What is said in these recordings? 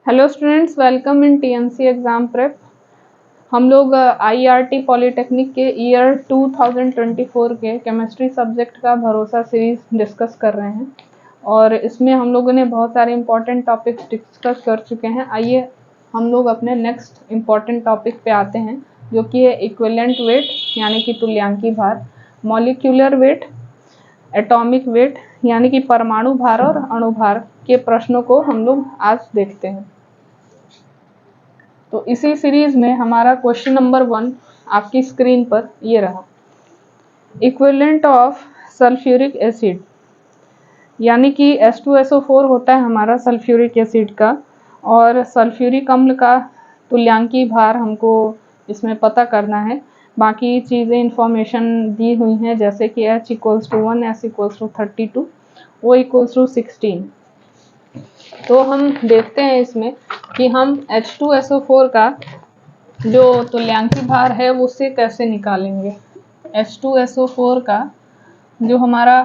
Hello students, welcome in TNC exam prep. हम लोग IRT polytechnic के ईयर 2024 के केमिस्ट्री सब्जेक्ट का भरोसा सीरीज़ डिस्कस कर रहे हैं और इसमें हम लोगों ने बहुत सारे इम्पॉर्टेंट टॉपिक्स डिस्कस कर चुके हैं। आइए हम लोग अपने नेक्स्ट इम्पॉर्टेंट टॉपिक पे आते हैं, जो कि है इक्विवेलेंट वेट यानी कि तुल्यांकी भार, मॉलिक्यूलर वेट, एटॉमिक वेट यानी कि परमाणु भार और अणु भार के प्रश्नों को हम लोग आज देखते हैं। तो इसी सीरीज में हमारा क्वेश्चन नंबर 1 आपकी स्क्रीन पर ये रहा। इक्विवेलेंट ऑफ सल्फ्यूरिक एसिड यानी कि H2SO4 होता है हमारा सल्फ्यूरिक एसिड का, और सल्फ्यूरिक अम्ल का तुल्यांकी भार हमको इसमें पता करना है। बाकी चीज़ें इंफॉर्मेशन दी हुई हैं, जैसे कि H = 1, S = 32, O = 16। तो हम देखते हैं इसमें कि हम H2SO4 का जो तुल्यांकी भार है वो उससे कैसे निकालेंगे। H2SO4 का जो हमारा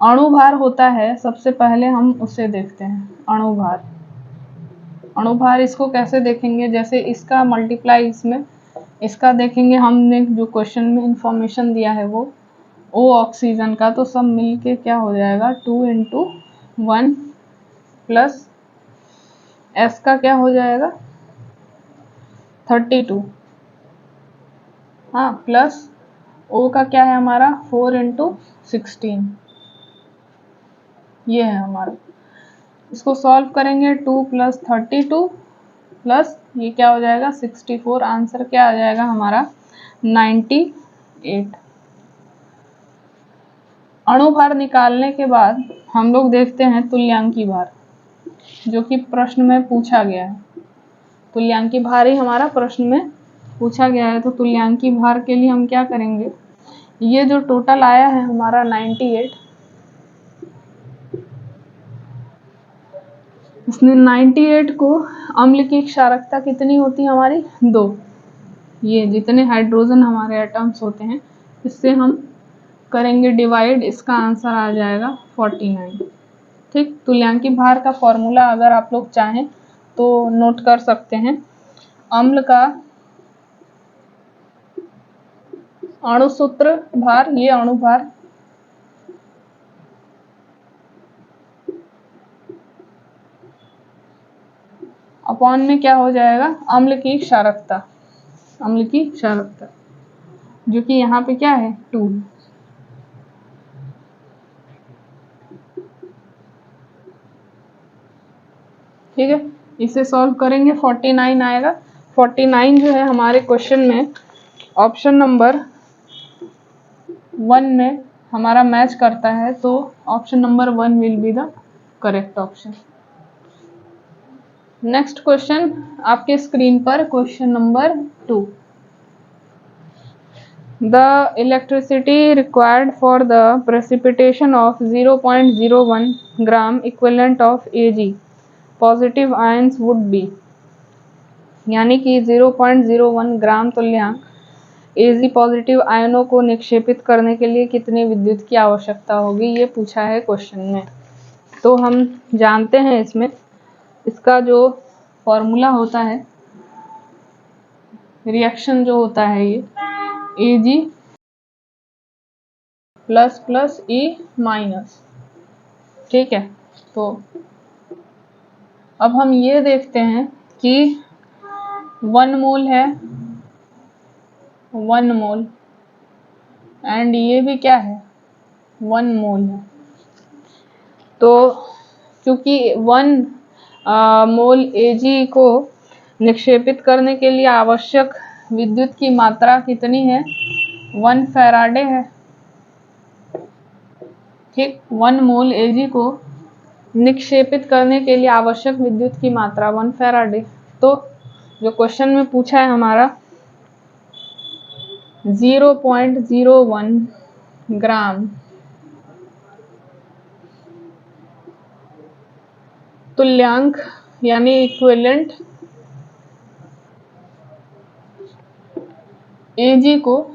अणु भार होता है, सबसे पहले हम उसे देखते हैं। अणु भार इसको कैसे देखेंगे, जैसे इसका मल्टीप्लाई इसका देखेंगे। हमने जो क्वेश्चन में इंफॉर्मेशन दिया है वो O ऑक्सीजन का, तो सब मिलके क्या हो जाएगा 2 × 1 प्लस S का क्या हो जाएगा 32, हाँ, प्लस O का क्या है हमारा 4 × 16, ये है हमारा। इसको सॉल्व करेंगे 2 + 32 प्लस ये क्या हो जाएगा 64। आंसर क्या आ जाएगा हमारा 98। अणु भार निकालने के बाद हम लोग देखते हैं तुल्यांकी भार, जो कि प्रश्न में पूछा गया है। तुल्यांकी भार ही हमारा प्रश्न में पूछा गया है। तो तुल्यांकी भार के लिए हम क्या करेंगे, ये जो टोटल आया है हमारा 98, इसमें 98 को अम्ल की क्षारकता कितनी होती है हमारी 2। ये जितने हाइड्रोजन हमारे एटम्स होते हैं इससे हम करेंगे डिवाइड, इसका आंसर आ जाएगा 49। ठीक, तुल्यांकी भार का फॉर्मूला अगर आप लोग चाहें तो नोट कर सकते हैं। अम्ल का अणुसूत्र भार, ये अणु भार, अपॉन में क्या हो जाएगा अम्ल की क्षारकता, जो कि यहाँ पे क्या है 2। ठीक है, इसे सॉल्व करेंगे 49 आएगा। 49 जो है हमारे क्वेश्चन में ऑप्शन नंबर 1 में हमारा मैच करता है, तो option number 1 will be the correct option. Next question आपके स्क्रीन पर, question number 2। The electricity required for the precipitation of 0.01 gram equivalent of Ag positive ions would be, यानी कि 0.01 ग्राम तुल्यांक Ag पॉजिटिव आयनों को निक्षेपित करने के लिए कितनी विद्युत की आवश्यकता होगी, ये पूछा है क्वेश्चन में। तो हम जानते हैं इसमें इसका जो फॉर्मूला होता है, रिएक्शन जो होता है ये Ag प्लस E माइनस। ठीक है, तो अब हम ये देखते हैं कि 1 मोल है, 1 मोल, एंड ये भी क्या है 1 मोल है। तो क्योंकि 1 मोल Ag को निक्षेपित करने के लिए आवश्यक विद्युत की मात्रा कितनी है 1 फैराडे है। ठीक, 1 मोल Ag को निक्षेपित करने के लिए आवश्यक विद्युत की मात्रा 1 फैराडे। तो जो क्वेश्चन में पूछा है हमारा 0.01 ग्राम तुल्यांक यानी इक्विवेलेंट Ag को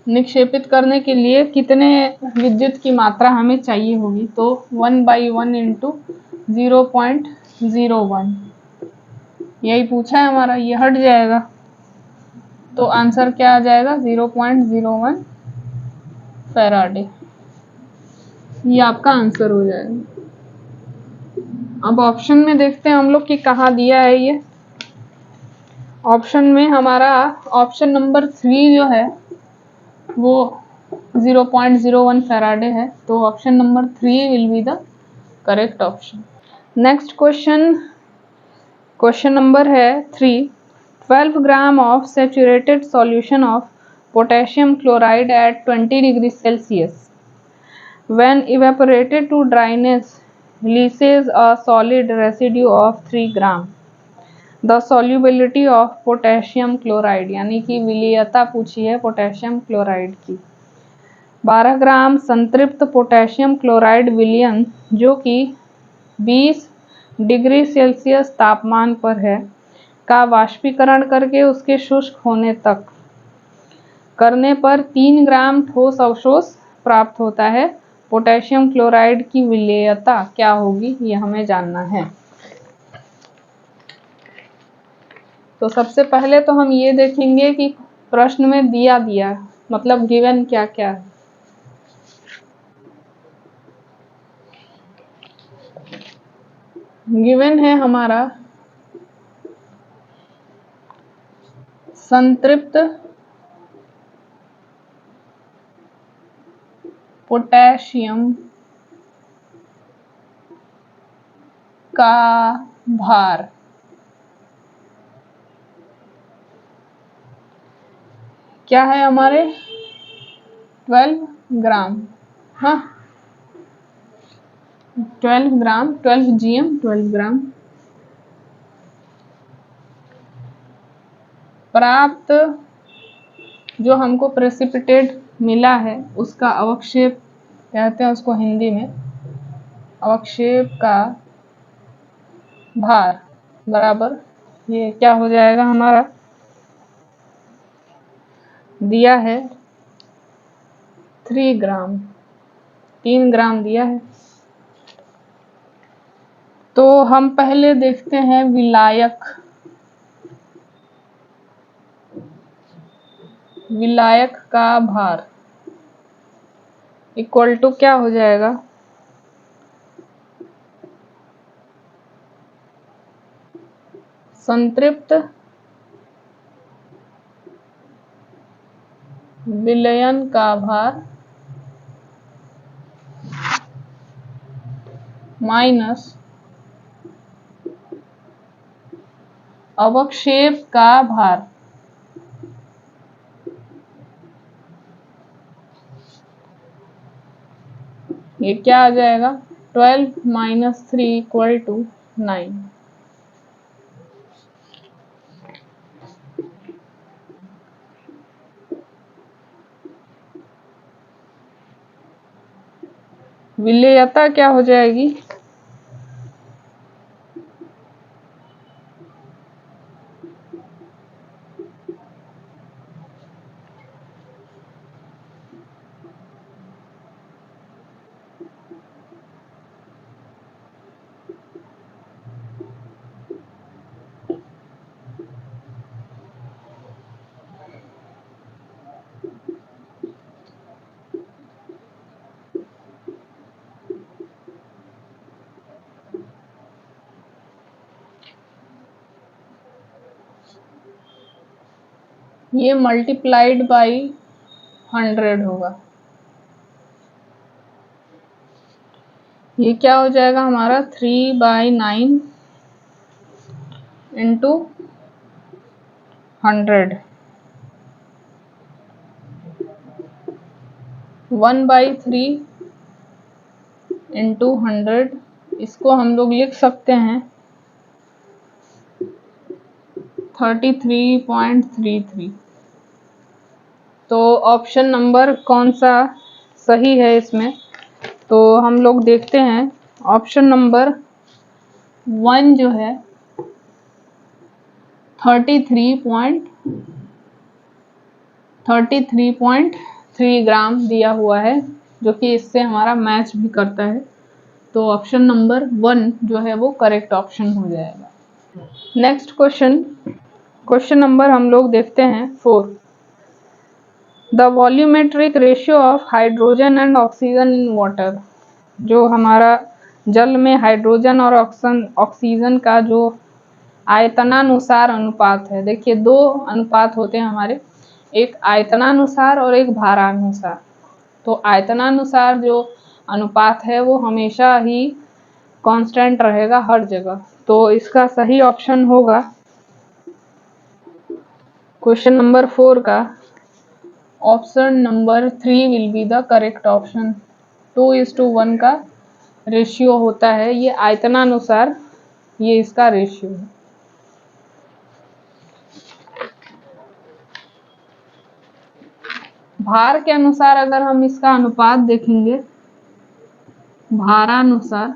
निक्षेपित करने के लिए कितने विद्युत की मात्रा हमें चाहिए होगी, तो 1/1 × 0.01 0.01 यही पूछा है हमारा, ये हट जाएगा तो आंसर क्या आ जाएगा 0.01 फैराडे, ये आपका आंसर हो जाएगा। अब ऑप्शन में देखते हैं हम लोग कि कहाँ दिया है ये। ऑप्शन में हमारा ऑप्शन नंबर 3 जो है वो 0.01 फैराडे है, तो option number 3 will be the correct option. Next question number है 3। 12 gram of saturated solution of potassium chloride at 20 degree Celsius when evaporated to dryness releases a solid residue of 3 gram। The solubility of potassium chloride, यानी कि विलेयता पूछी है potassium chloride की। 12 ग्राम संतृप्त potassium chloride विलयन जो कि 20 डिग्री सेल्सियस तापमान पर है का वाष्पीकरण करके उसके शुष्क होने तक करने पर 3 ग्राम ठोस अवशोष प्राप्त होता है। पोटेशियम क्लोराइड की विलेयता क्या होगी, ये हमें जानना है। तो सबसे पहले तो हम ये देखेंगे कि प्रश्न में दिया मतलब गिवन क्या क्या है। गिवन है हमारा संतृप्त पोटेशियम का भार क्या है हमारे 12 ग्राम, हाँ 12 ग्राम 12 GM 12 ग्राम। प्राप्त जो हमको प्रेसिपिटेट मिला है उसका अवक्षेप कहते हैं उसको हिंदी में, अवक्षेप का भार बराबर ये क्या हो जाएगा हमारा, दिया है 3 ग्राम, 3 ग्राम दिया है। तो हम पहले देखते हैं विलायक का भार इक्वल टू क्या हो जाएगा, संतृप्त विलयन का भार माइनस अवक्षेप का भार। ये क्या आ जाएगा 12 माइनस 3 इक्वल टू 9। विलेयता क्या हो जाएगी, ये मल्टीप्लाइड बाई 100 होगा। ये क्या हो जाएगा हमारा 3/9 इंटू 100, 1/3 इंटू 100। इसको हम लोग लिख सकते हैं 33.33। तो ऑप्शन नंबर कौन सा सही है इसमें, तो हम लोग देखते हैं ऑप्शन नंबर 1 जो है 33.3 ग्राम दिया हुआ है, जो कि इससे हमारा मैच भी करता है। तो ऑप्शन नंबर 1 जो है वो करेक्ट ऑप्शन हो जाएगा। नेक्स्ट क्वेश्चन नंबर हम लोग देखते हैं 4। The volumetric ratio of hydrogen and oxygen in water. जो हमारा जल में हाइड्रोजन और ऑक्सीजन का जो आयतनानुसार अनुपात है, देखिए 2 अनुपात होते हैं हमारे, एक आयतनानुसार और एक भारानुसार। तो आयतनानुसार जो अनुपात है वो हमेशा ही कांस्टेंट रहेगा हर जगह। तो इसका सही ऑप्शन होगा क्वेश्चन नंबर 4 का option number 3 will be the correct option. 2:1 का रेशियो होता है, ये आयतनानुसार ये इसका रेशियो है। भार के अनुसार अगर हम इसका अनुपात देखेंगे, भारानुसार,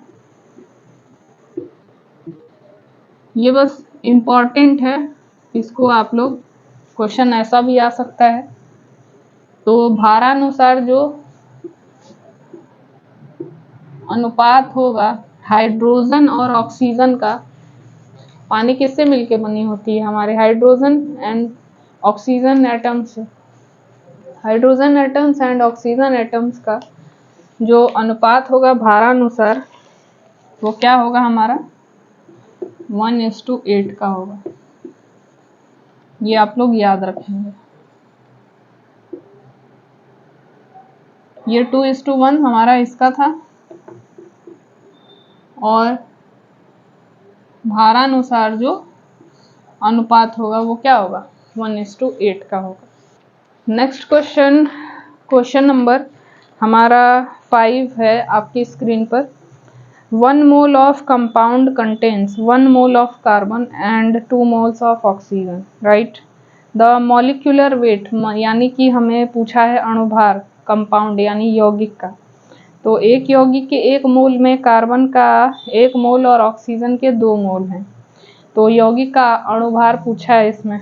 ये बस इम्पॉर्टेंट है, इसको आप लोग क्वेश्चन ऐसा भी आ सकता है। तो भारानुसार जो अनुपात होगा हाइड्रोजन और ऑक्सीजन का, पानी किससे मिलके बनी होती है, हमारे hydrogen and oxygen atoms, hydrogen atoms and oxygen atoms का जो अनुपात होगा भारानुसार वो क्या होगा हमारा 1:8 का होगा। ये आप लोग याद रखेंगे। ये 2:1 हमारा इसका था और भारानुसार जो अनुपात होगा वो क्या होगा 1:8 का होगा। नेक्स्ट क्वेश्चन नंबर हमारा 5 है आपकी स्क्रीन पर। 1 mole of compound contains 1 mole of carbon and 2 moles of oxygen, right? The molecular weight यानी कि हमें पूछा है अणुभार कंपाउंड यानी यौगिक का। तो एक यौगिक के 1 मोल में कार्बन का 1 मोल और ऑक्सीजन के 2 मोल हैं। तो यौगिक का अणुभार पूछा है इसमें।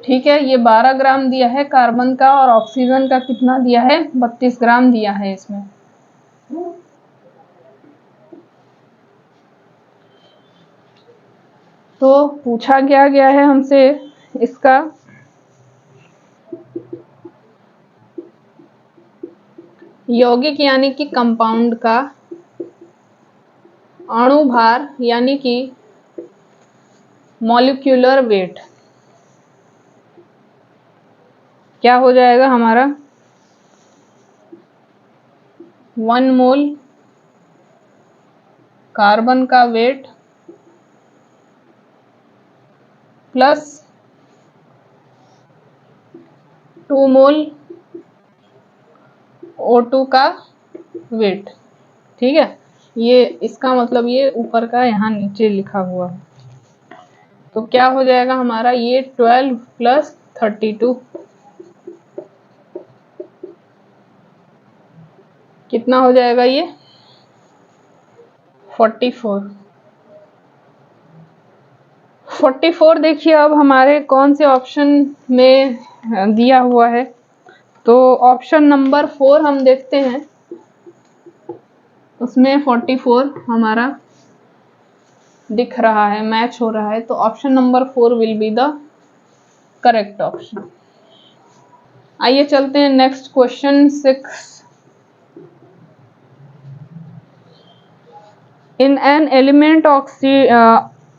ठीक है, ये 12 ग्राम दिया है कार्बन का और ऑक्सीजन का कितना दिया है 32 ग्राम दिया है इसमें। तो पूछा गया है हमसे इसका यौगिक यानी कि कंपाउंड का अणुभार यानी कि मॉलिक्यूलर वेट क्या हो जाएगा हमारा 1 मोल कार्बन का वेट प्लस 2 मोल O2 का वेट। ठीक है, ये इसका मतलब ये ऊपर का यहाँ नीचे लिखा हुआ है। तो क्या हो जाएगा हमारा ये 12 प्लस 32 कितना हो जाएगा ये 44। देखिए अब हमारे कौन से ऑप्शन में दिया हुआ है। तो ऑप्शन नंबर 4 हम देखते हैं, उसमें 44 हमारा दिख रहा है, मैच हो रहा है। तो option number 4 will be the correct option. आइए चलते हैं next question 6। In an element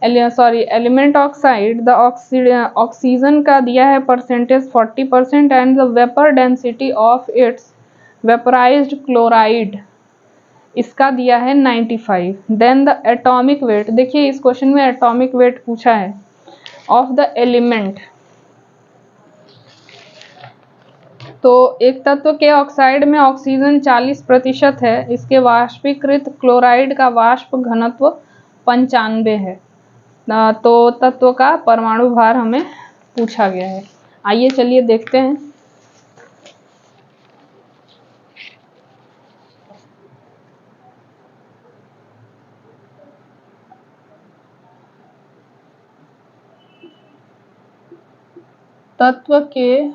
element oxide, the oxygen का दिया है percentage 40% and the vapour density of its vaporised chloride इसका दिया है 95। देन द एटॉमिक वेट, देखिए इस क्वेश्चन में एटॉमिक वेट पूछा है ऑफ द एलिमेंट। तो एक तत्व के ऑक्साइड में ऑक्सीजन 40% है, इसके वाष्पीकृत क्लोराइड का वाष्प घनत्व 95 है। तो तत्व का परमाणु भार हमें पूछा गया है। आइए चलिए देखते हैं। तत्व के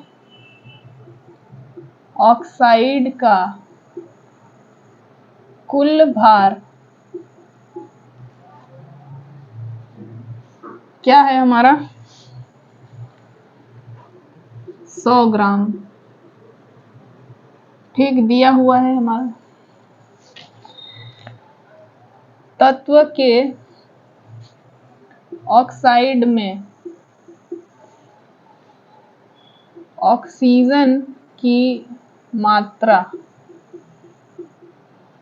ऑक्साइड का कुल भार क्या है हमारा 100 ग्राम, ठीक दिया हुआ है हमारा। तत्व के ऑक्साइड में ऑक्सीजन की मात्रा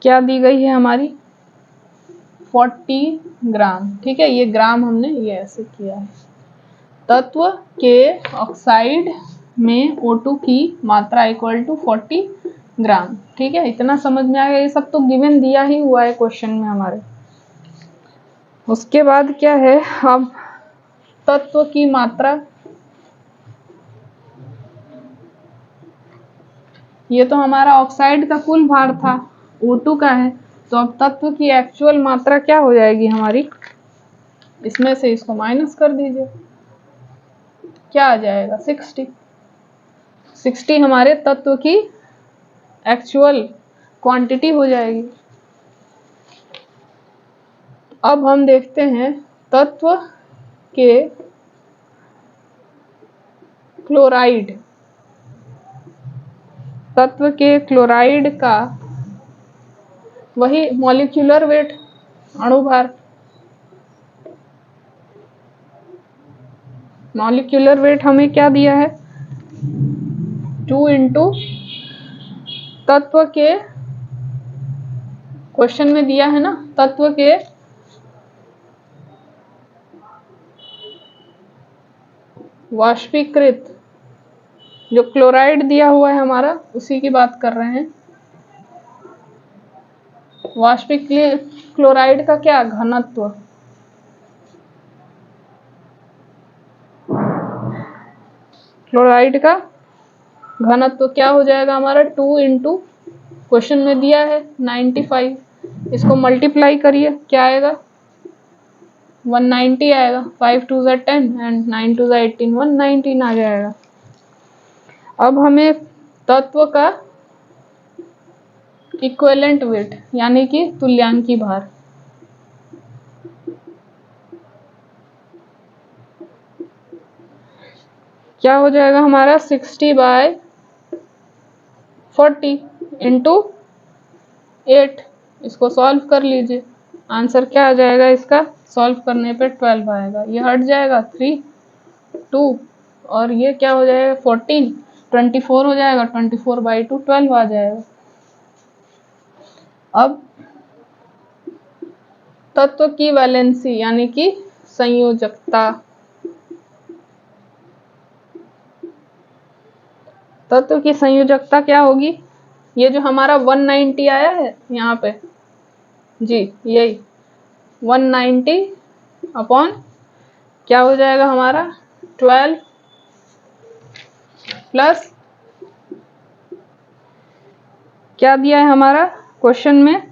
क्या दी गई है हमारी 40 ग्राम, ठीक है। ये ग्राम हमने ये ऐसे किया है। तत्व के ऑक्साइड में O2 की मात्रा इक्वल टू 40 ग्राम, ठीक है। इतना समझ में आ गया। ये सब तो गिवन दिया ही हुआ है क्वेश्चन में हमारे। उसके बाद क्या है, अब तत्व की मात्रा, ये तो हमारा ऑक्साइड का कुल भार था, O2 का है। तो अब तत्व की एक्चुअल मात्रा क्या हो जाएगी हमारी, इसमें से इसको माइनस कर दीजिए, क्या आ जाएगा 60 हमारे तत्व की एक्चुअल क्वांटिटी हो जाएगी। अब हम देखते हैं तत्व के क्लोराइड, तत्व के क्लोराइड का वही मॉलिक्यूलर वेट, अणुभार। मॉलिक्यूलर वेट हमें क्या दिया है 2 इंटू तत्व के, क्वेश्चन में दिया है ना, तत्व के वाष्पीकृत, जो क्लोराइड दिया हुआ है हमारा उसी की बात कर रहे हैं। वाष्पीकृत क्लोराइड का क्या घनत्व, क्लोराइड का घनत्व क्या हो जाएगा हमारा 2 इंटू, क्वेश्चन में दिया है 95, इसको मल्टीप्लाई करिए, क्या आएगा 190 आएगा। 5 2 ज़ा 10 एंड 9 2 ज़ा 18, 119 आ जाएगा। अब हमें तत्व का इक्विवेलेंट वेट यानी कि तुल्यांकी भार, क्या हो जाएगा हमारा 60/40 इंटू 8। इसको सॉल्व कर लीजिए, आंसर क्या आ जाएगा इसका, सॉल्व करने पे 12 आएगा। ये हट जाएगा 3 2 और ये क्या हो जाएगा 14 24 हो जाएगा, 24/2 12 आ जाएगा। अब तत्व की वैलेंसी यानी कि संयोजकता, तत्व की संयोजकता क्या होगी, ये जो हमारा 190 आया है यहाँ पे जी, यही 190 अपॉन क्या हो जाएगा हमारा 12 प्लस क्या दिया है हमारा क्वेश्चन में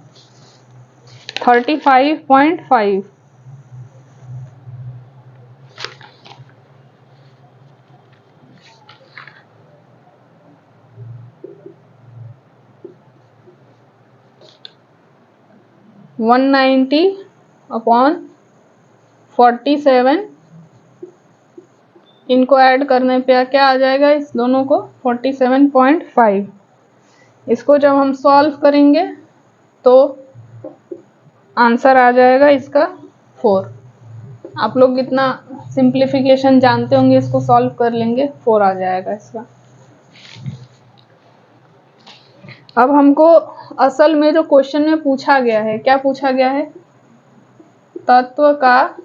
35.5, वन 190 अपॉन 47, इनको ऐड करने पे क्या आ जाएगा इस दोनों को 47.5। इसको जब हम सॉल्व करेंगे तो आंसर आ जाएगा इसका 4। आप लोग इतना सिंप्लीफिकेशन जानते होंगे, इसको सॉल्व कर लेंगे, 4 आ जाएगा इसका। अब हमको असल में जो क्वेश्चन में पूछा गया है, क्या पूछा गया है? तत्व का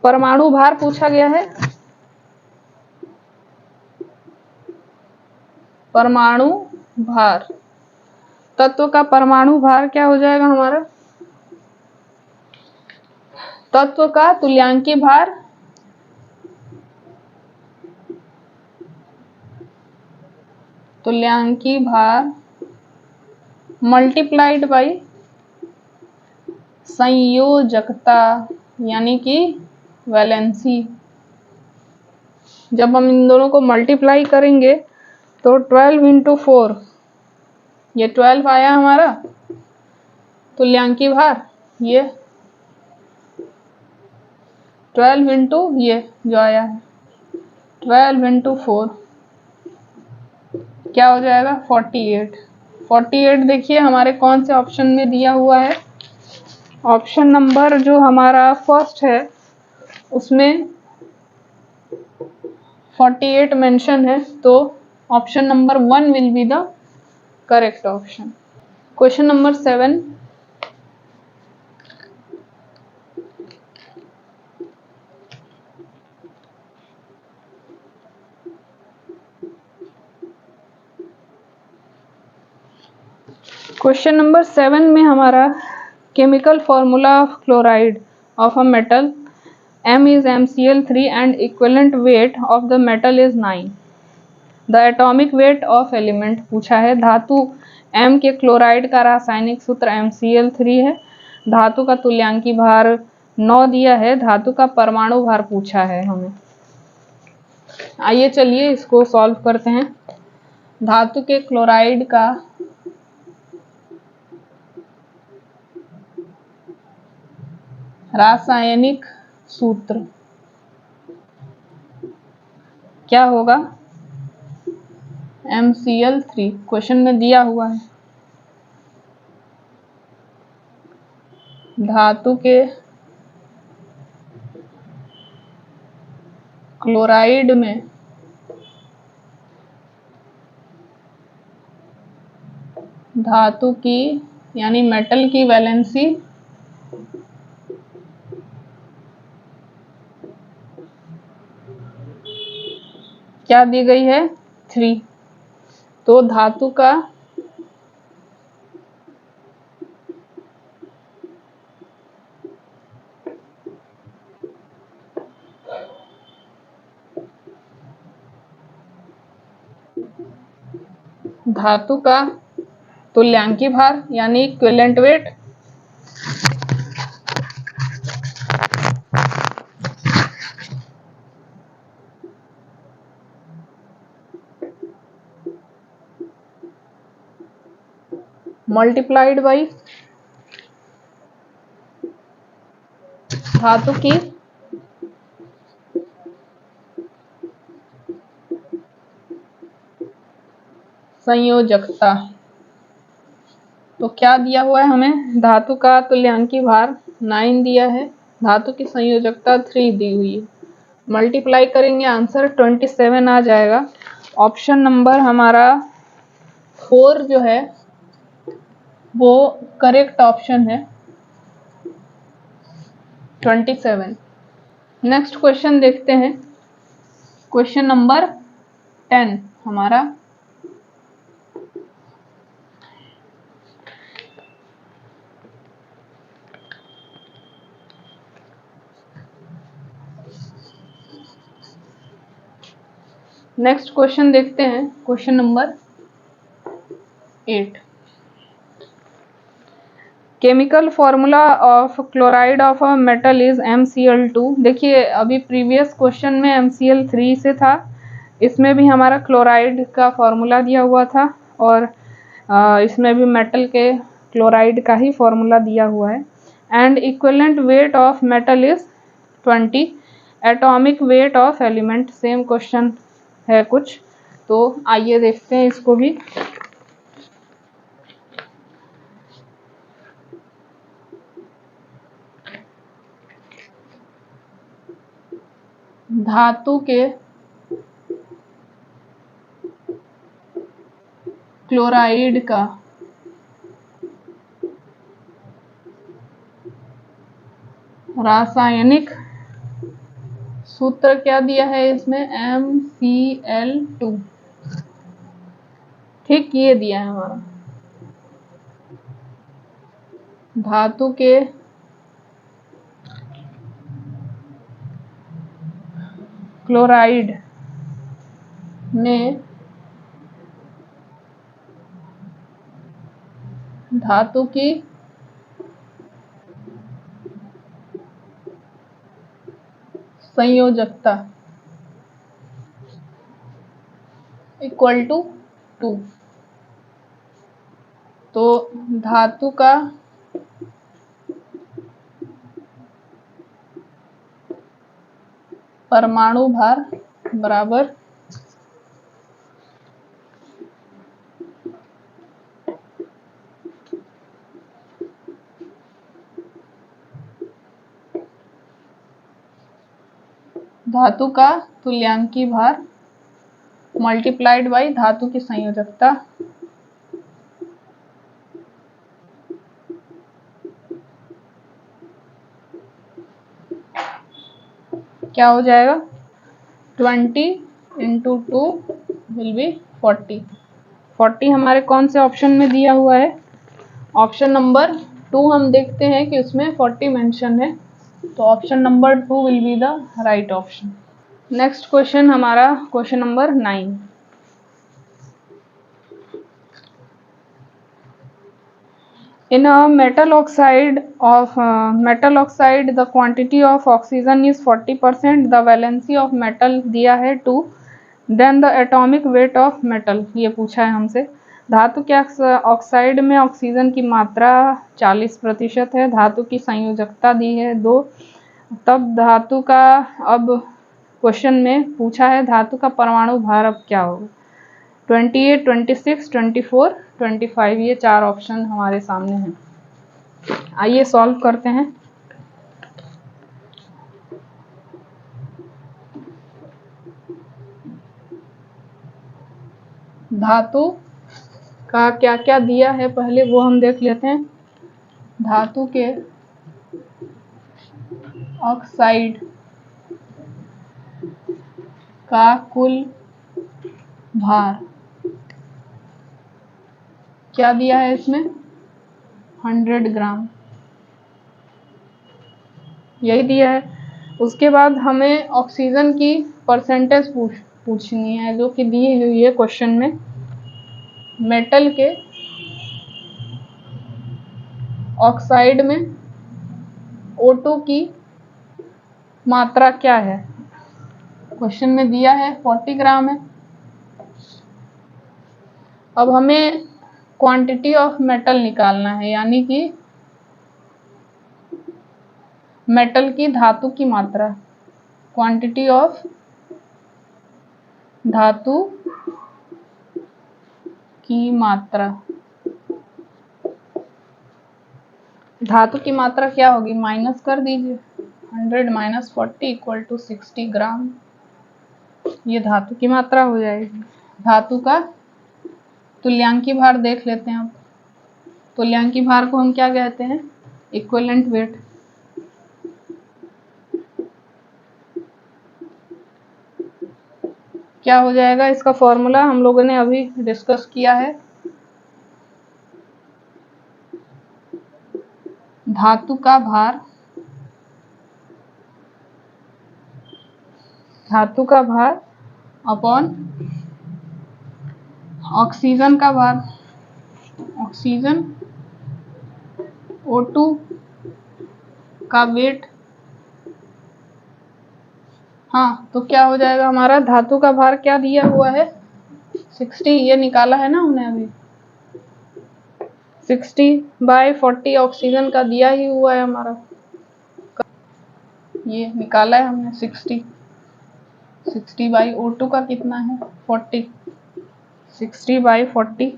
परमाणु भार पूछा गया है। परमाणु भार, तत्व का परमाणु भार क्या हो जाएगा हमारा? तत्व का तुल्यांकी भार मल्टीप्लाइड बाई संयोजकता यानी कि वैलेंसी। जब हम इन दोनों को मल्टीप्लाई करेंगे तो 12 इंटू 4, ये 12 आया हमारा तुल्यांकी भार, ये 12 इंटू ये जो आया है 12 इंटू 4 क्या हो जाएगा? 48। 48 देखिए हमारे कौन से ऑप्शन में दिया हुआ है? ऑप्शन नंबर जो हमारा फर्स्ट है उसमें 48 मेंशन है, तो option number 1 will be the correct option. Question number 7, question number 7 में हमारा chemical formula of chloride of a metal M is MCl3 and equivalent weight of the metal is 9. The atomic weight of element पूछा है। धातु M के chloride का रासायनिक सूत्र MCl3 है। धातु का तुल्यांकी भार 9 दिया है। धातु का परमाणु भार पूछा है हमें। आइए चलिए इसको सॉल्व करते हैं। धातु के क्लोराइड का रासायनिक सूत्र क्या होगा? MCl3 क्वेश्चन में दिया हुआ है। धातु के क्लोराइड में धातु की यानी मेटल की वैलेंसी क्या दी गई है? 3। तो धातु का तुल्यांकी भार यानी इक्विवेलेंट वेट मल्टीप्लाइड बाई धातु की संयोजकता। तो क्या दिया हुआ है हमें? धातु का तुल्यांकी भार 9 दिया है, धातु की संयोजकता 3 दी हुई है। मल्टीप्लाई करेंगे आंसर 27 आ जाएगा। ऑप्शन नंबर हमारा 4 जो है वो करेक्ट ऑप्शन है, 27। नेक्स्ट क्वेश्चन देखते हैं। क्वेश्चन नंबर 10 हमारा नेक्स्ट क्वेश्चन देखते हैं। Question number 8, chemical formula of chloride of a metal is MCl2। देखिए अभी प्रीवियस क्वेश्चन में MCl3 से था, इसमें भी हमारा क्लोराइड का फॉर्मूला दिया हुआ था और इसमें भी मेटल के क्लोराइड का ही फॉर्मूला दिया हुआ है। And equivalent weight of metal is 20, atomic weight of element same question है कुछ। तो आइए देखते हैं इसको भी। धातु के क्लोराइड का रासायनिक सूत्र क्या दिया है इसमें, MCl2। ठीक, ये दिया है हमारा धातु के क्लोराइड में धातु की संयोजकता इक्वल टू 2। तो धातु का परमाणु भार बराबर धातु का तुल्यांकी भार मल्टीप्लाइड बाई धातु की संयोजकता क्या हो जाएगा, 20 × 2 विल बी 40। 40 हमारे कौन से ऑप्शन में दिया हुआ है, ऑप्शन नंबर 2। हम देखते हैं कि उसमें 40 मेंशन है, तो option number 2 will be the right option. Next question हमारा question number 9। In a metal oxide, the quantity of oxygen is 40%. The valency of metal दिया है 2. Then the atomic weight of metal, ये पूछा है हमसे। धातु के ऑक्साइड में ऑक्सीजन की मात्रा 40% है। धातु की संयोजकता दी है 2। तब धातु का, अब क्वेश्चन में पूछा है धातु का परमाणु भार अब क्या होगा, 28, 26, 24, 25, ये 4 ऑप्शन हमारे सामने हैं। आइए सॉल्व करते हैं। धातु का क्या क्या दिया है पहले वो हम देख लेते हैं। धातु के ऑक्साइड का कुल भार क्या दिया है इसमें, 100 ग्राम, यही दिया है। उसके बाद हमें ऑक्सीजन की परसेंटेज पूछनी है जो कि दी हुई है क्वेश्चन में। मेटल के ऑक्साइड में O2 की मात्रा क्या है, क्वेश्चन में दिया है 40 ग्राम है। अब हमें क्वांटिटी ऑफ मेटल निकालना है, यानी कि मेटल की धातु की मात्रा, क्वांटिटी ऑफ धातु की मात्रा। धातु की मात्रा क्या होगी, माइनस कर दीजिए, 100 - 40 = 60 ग्राम, ये धातु की मात्रा हो जाएगी। धातु का तुल्यांकी भार देख लेते हैं। अब तुल्यांकी भार को हम क्या कहते हैं, इक्विवेलेंट वेट। क्या हो जाएगा इसका फॉर्मूला, हम लोगों ने अभी डिस्कस किया है। धातु का भार अपॉन ऑक्सीजन का भार, ऑक्सीजन O2 का वेट। हाँ, तो क्या हो जाएगा हमारा, धातु का भार क्या दिया हुआ है, 60, ये निकाला है ना हमने अभी, 60/40 ऑक्सीजन का दिया ही हुआ है हमारा, ये निकाला है हमने 60/O2 का कितना है 40, 60/40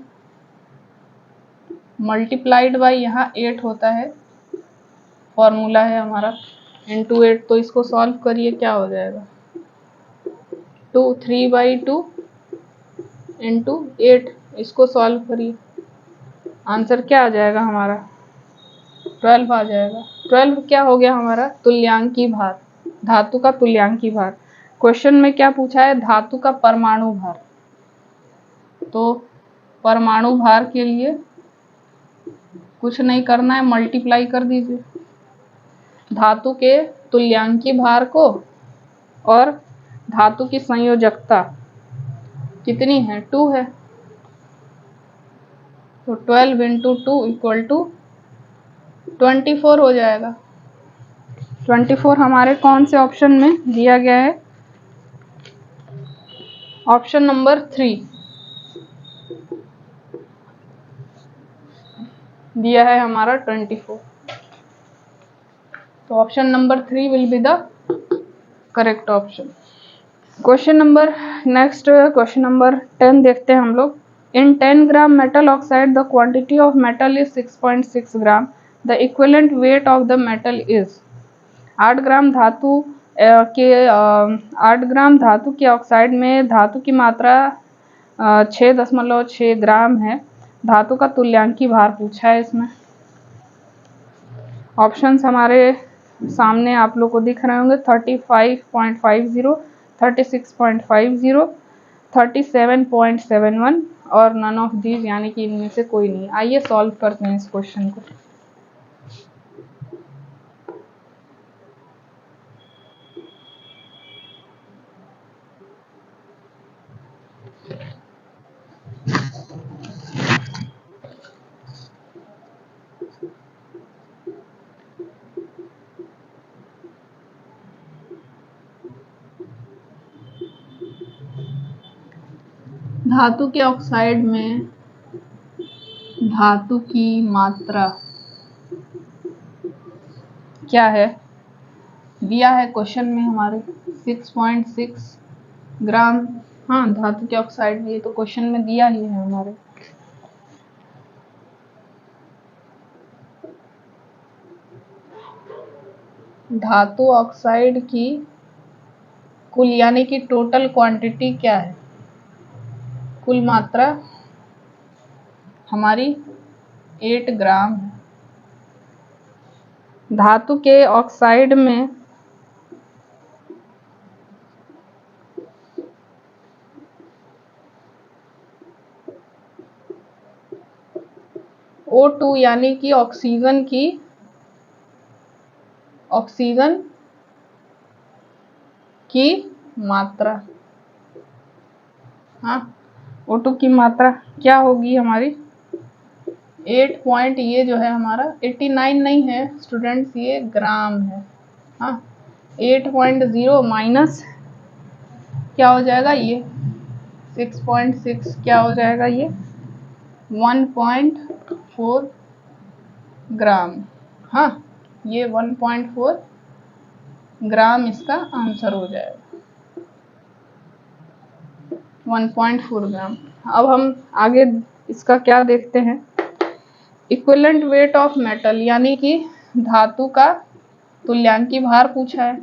मल्टीप्लाइड बाई यहाँ 8 होता है, फॉर्मूला है हमारा, × 8। तो इसको सॉल्व करिए, क्या हो जाएगा, 3/2 इंटू 8, इसको सॉल्व करिए। आंसर क्या आ जाएगा हमारा? 12 आ जाएगा। 12 क्या हो गया हमारा? तुल्यांकी भार, धातु का तुल्यांकी भार। क्वेश्चन में क्या पूछा है? धातु का परमाणु भार। तो परमाणु भार के लिए कुछ नहीं करना है, मल्टीप्लाई कर दीजिए धातु के तुल्यांकी भार को, और धातु की संयोजकता कितनी है? 2 है, तो 12 इंटू 2 इक्वल टू 24 हो जाएगा। 24 हमारे कौन से ऑप्शन में दिया गया है? ऑप्शन नंबर 3 दिया है हमारा 24। तो option number 3 will be the correct option. Question number next, question number 10 देखते हैं हम लोग। In 10 gram metal oxide the quantity of metal is 6.6 gram, the equivalent weight of the metal is. 8 gram धातु के 8 ग्राम धातु के oxide में धातु की मात्रा 6.6 ग्राम है। धातु का तुल्यांकी भार पूछा है इसमें। ऑप्शंस हमारे सामने आप लोग को दिख रहे होंगे, 35.50, 36.50, 37.71 और नन ऑफ दीज, यानी कि इनमें से कोई नहीं। आइए सॉल्व करते हैं इस क्वेश्चन को। धातु के ऑक्साइड में धातु की मात्रा क्या है? दिया है क्वेश्चन में हमारे 6.6 ग्राम। हाँ, धातु के ऑक्साइड में, ये तो क्वेश्चन में दिया ही है हमारे। धातु ऑक्साइड की कुल यानी कि टोटल क्वांटिटी क्या है? कुल मात्रा हमारी 8 ग्राम है। धातु के ऑक्साइड में O2 यानी कि ऑक्सीजन की मात्रा, हाँ, O2 की मात्रा क्या होगी हमारी? 8 पॉइंट, ये जो है हमारा 89 नहीं है स्टूडेंट्स, ये ग्राम है। हाँ, 8.0 माइनस क्या हो जाएगा? ये 6.6 क्या हो जाएगा? ये 1.4 ग्राम। हाँ, ये 1.4 ग्राम इसका आंसर हो जाएगा, 1.4 ग्राम। अब हम आगे इसका क्या देखते हैं? इक्विवेलेंट वेट ऑफ मेटल यानी कि धातु का तुल्यांकी भार पूछा है।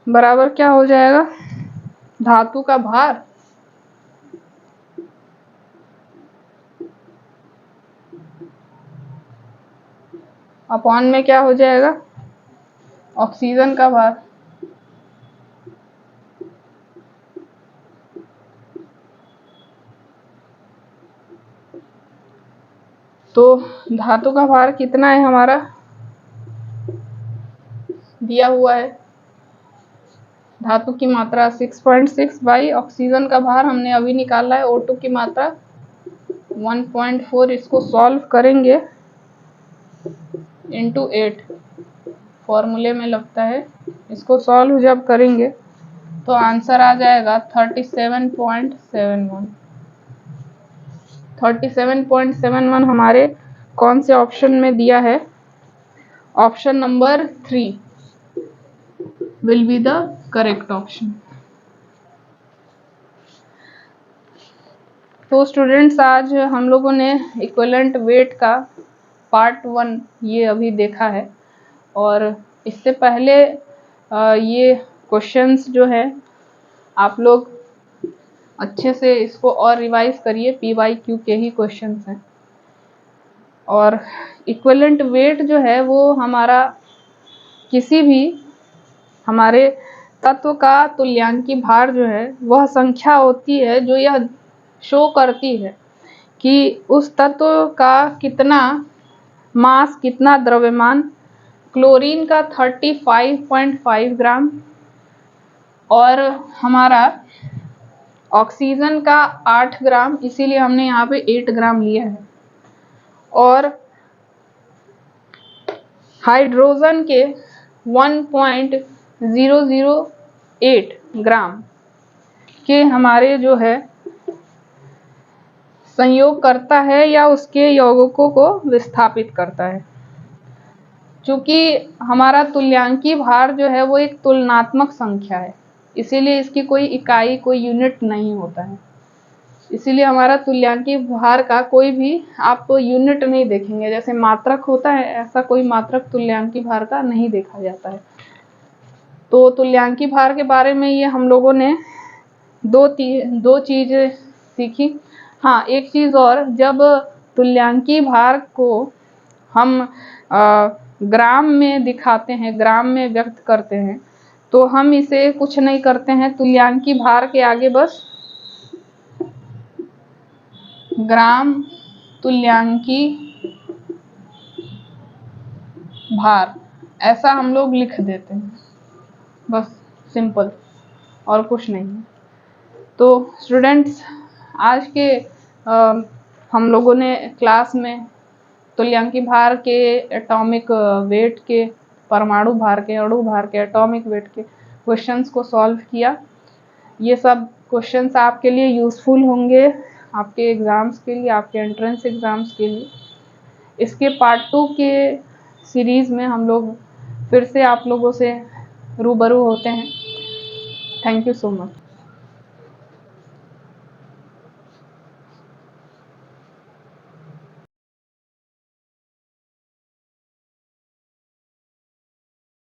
बराबर क्या हो जाएगा? धातु का भार अपॉन में क्या हो जाएगा? ऑक्सीजन का भार। तो धातु का भार कितना है हमारा? दिया हुआ है धातु की मात्रा 6.6 बाई ऑक्सीजन का भार हमने अभी निकाला है O2 की मात्रा 1.4। इसको सॉल्व करेंगे इंटू 8 फॉर्मूले में लगता है। इसको सॉल्व जब करेंगे तो आंसर आ जाएगा 37.71। 37.71 हमारे कौन से ऑप्शन में दिया है? Option number 3 will be the correct option. तो स्टूडेंट्स, आज हम लोगों ने इक्विवेलेंट वेट का पार्ट 1 ये अभी देखा है, और इससे पहले ये क्वेश्चंस जो है आप लोग अच्छे से इसको और रिवाइज करिए, PYQ के ही क्वेश्चंस हैं। और इक्विवेलेंट वेट जो है वो हमारा किसी भी हमारे तत्व का तुल्यांकी भार जो है वह संख्या होती है जो यह शो करती है कि उस तत्व का कितना मास, कितना द्रव्यमान। क्लोरीन का 35.5 ग्राम और हमारा ऑक्सीजन का 8 ग्राम, इसीलिए हमने यहाँ पे 8 ग्राम लिया है। और हाइड्रोजन के 1.008 ग्राम के हमारे जो है संयोग करता है या उसके यौगिकों को विस्थापित करता है। चूंकि हमारा तुल्यांकी भार जो है वो एक तुलनात्मक संख्या है, इसीलिए इसकी कोई इकाई, कोई यूनिट नहीं होता है। इसीलिए हमारा तुल्यांकी भार का कोई भी आप यूनिट नहीं देखेंगे। जैसे मात्रक होता है, ऐसा कोई मात्रक तुल्यांकी भार का नहीं देखा जाता है। तो तुल्यांकी भार के बारे में ये हम लोगों ने दो चीज़ें सीखी। हाँ, एक चीज़ और, जब तुल्यांकी भार को हम ग्राम में दिखाते हैं, ग्राम में व्यक्त करते हैं, तो हम इसे कुछ नहीं करते हैं, तुल्यांकी भार के आगे बस ग्राम तुल्यांकी भार ऐसा हम लोग लिख देते हैं, बस सिंपल, और कुछ नहीं है। तो स्टूडेंट्स, आज के हम लोगों ने क्लास में तुल्यांकी भार के, एटॉमिक वेट के, परमाणु भार के, अणु भार के, एटॉमिक वेट के क्वेश्चंस को सॉल्व किया। ये सब क्वेश्चंस आपके लिए यूज़फुल होंगे, आपके एग्ज़ाम्स के लिए, आपके एंट्रेंस एग्ज़ाम्स के लिए। इसके पार्ट 2 के सीरीज़ में हम लोग फिर से आप लोगों से रूबरू होते हैं। Thank you so much.